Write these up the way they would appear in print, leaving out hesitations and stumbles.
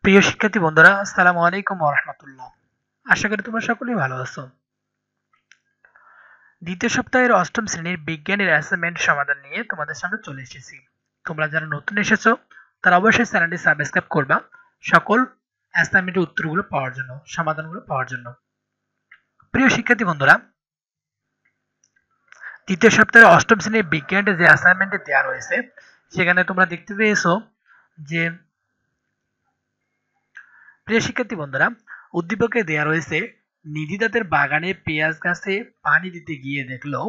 প্রিয় শিক্ষার্থী বন্ধুরা, আসসালামু আলাইকুম ওয়া রাহমাতুল্লাহ। আশা করি তোমরা সকলেই ভালো আছো। দ্বিতীয় সপ্তাহের অষ্টম শ্রেণীর বিজ্ঞানের অ্যাসাইনমেন্ট সমাধান নিয়ে তোমাদের সামনে চলে এসেছি। তোমরা যারা নতুন এসেছো তারা অবশ্যই চ্যানেলটি সাবস্ক্রাইব করবা সকল অ্যাসাইনমেন্টের উত্তরগুলো পাওয়ার জন্য, সমাধানগুলো পাওয়ার জন্য। প্রিয় শিক্ষার্থী বন্ধুরা, দ্বিতীয় সপ্তাহের অষ্টম শ্রেণীর বিজ্ঞানের যে অ্যাসাইনমেন্টে দেওয়া রয়েছে সেখানে তোমরা দেখতে পেয়েছো যে প্রিয় শিক্ষার্থী বন্ধুরা, উদ্দীপকে দেয়া রয়েছে নিধিদাতের বাগানে পেঁয়াজ গাছে পানি দিতে গিয়ে দেখলো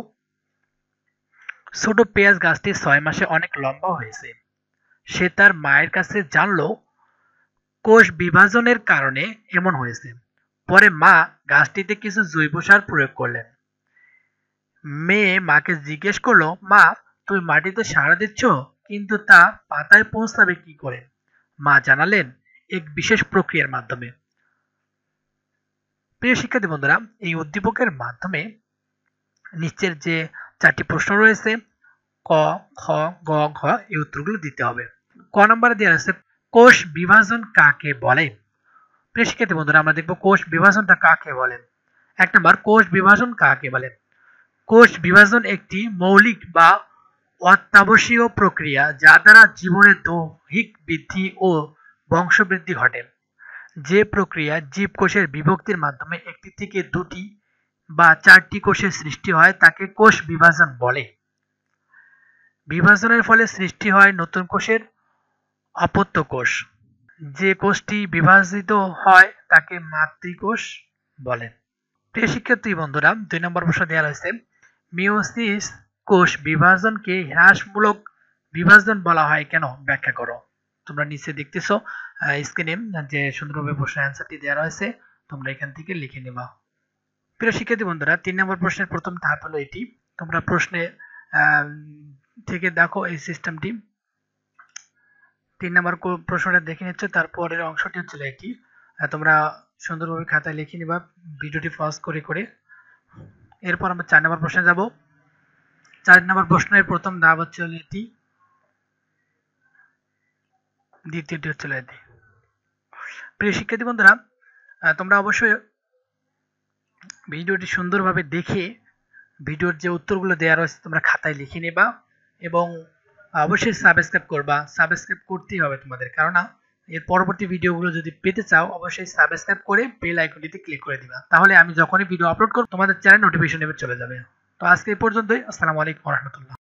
ছোট পেঁয়াজ গাছটি 6 মাসে অনেক লম্বা হয়েছে। সে তার মায়ের কাছে জানলো কোষ বিভাজনের কারণে এমন হয়েছে। পরে মা গাছটিতে কিছু জৈব সার প্রয়োগ করলেন। মেয়ে মাকে জিজ্ঞেস করলো, মা তুমি মাটিতে সার দিচ্ছ কিন্তু তা পাতায় পৌঁছাবে কি করে? মা জানালেন এক বিশেষ প্রক্রিয়ার মাধ্যমে। প্রিয় শিক্ষার্থী বন্ধুরা, এই উদ্দীপকের মাধ্যমে নিচের যে 4টি প্রশ্ন রয়েছে ক, খ, গ, ঘ এই উত্তরগুলো দিতে হবে। ক নম্বরে দেওয়া আছে কোষ বিভাজন কাকে বলে? প্রিয় শিক্ষার্থী বন্ধুরা, আমরা দেখব কোষ বিভাজনটা কাকে বলে। 1 নম্বর, কোষ বিভাজন কাকে বলে? কোষ বিভাজন একটি মৌলিক বা অত্যাবশ্যকীয় প্রক্রিয়া যা দ্বারা জীবনের দৈহিক বৃদ্ধি ও বংশবৃদ্ধি ঘটে। যে প্রক্রিয়া জীবকোষের বিভক্তির মাধ্যমে একটি থেকে দুটি বা 4টি কোষের সৃষ্টি হয় তাকে কোষ বিভাজন বলে। বিভাজনের ফলে সৃষ্টি হয় নতুন কোষের অপত্য কোষ। যে কোষটি বিভাজিত হয় তাকে মাতৃকোষ বলে। প্রিয় শিক্ষার্থী বন্ধুরা, 2 নম্বর প্রশ্ন দেওয়া রয়েছে মিওসিস কোষ বিভাজনকে হ্রাসমূলক বিভাজন বলা হয় কেন? ব্যাখ্যা করো। তোমরা নিচে দেখতেছো স্ক্রিনে যে সুন্দরভাবে প্রশ্নের অ্যান্সারটি দেওয়া রয়েছে, তোমরা এখান থেকে লিখে নেবা। প্রিয় শিক্ষার্থী বন্ধুরা, 3 নম্বর প্রশ্নের প্রথম ধাপ হলো এটি। তোমরা প্রশ্নে থেকে দেখো এই সিস্টেমটি। 3 নম্বর প্রশ্নটা দেখে নিচ্ছ, তারপরের অংশটি হচ্ছে এটি। তোমরা সুন্দরভাবে খাতায় লিখে নিবা ভিডিওটি পজ করে করে। এরপর আমরা 4 নম্বর প্রশ্নে যাব। 4 নম্বর প্রশ্নের প্রথম ধাপ হচ্ছে এটি, দ্বিতীয়টি হচ্ছে এটি। প্রিয় শিক্ষার্থী বন্ধুরা, তোমরা অবশ্যই ভিডিওটি সুন্দরভাবে দেখে ভিডিওর যে উত্তরগুলো দেওয়া রয়েছে তোমরা খাতায় লিখে নেবা এবং অবশ্যই সাবস্ক্রাইব করবা। সাবস্ক্রাইব করতেই হবে তোমাদের, কারণ এর পরবর্তী ভিডিওগুলো যদি পেতে চাও অবশ্যই সাবস্ক্রাইব করে বেল আইকনটিতে ক্লিক করে দিবা। তাহলে আমি যখনই ভিডিও আপলোড করব তোমাদের চ্যানেল নোটিফিকেশন চলে যাবে। তো আজকে এই পর্যন্তই। আসসালামু আলাইকুম ওয়া রাহমাতুল্লাহ।